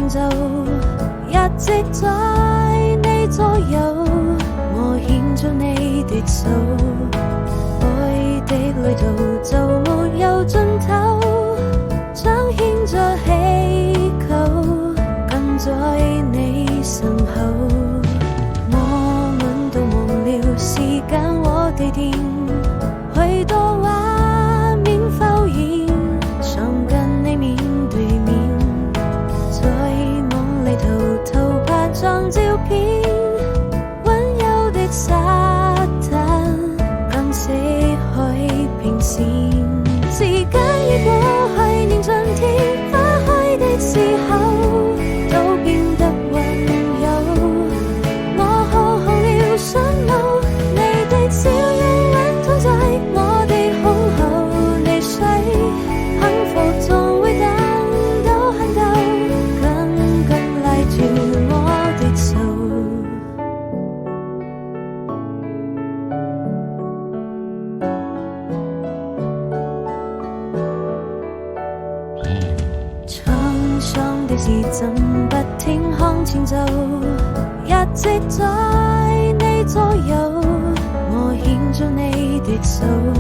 前奏，一直在你左右，我獻出你的手，愛的旅途就沒有盡頭，彰顯着祈求，跟在你身後。我們都忘了時間和地點，許多畫面浮現，想跟你面對面，在夢裏偷拍張照片，溫柔的沙灘，間死海平線，時間已過去，年盡天花開的時候，都變得溫柔。我好紅了想路，你的笑容溫躺在我的胸口，你睡，幸福總會等到很久，緊緊拉住我的手。滄桑的時針不停向前走，一直在你左右，我牽住你的手。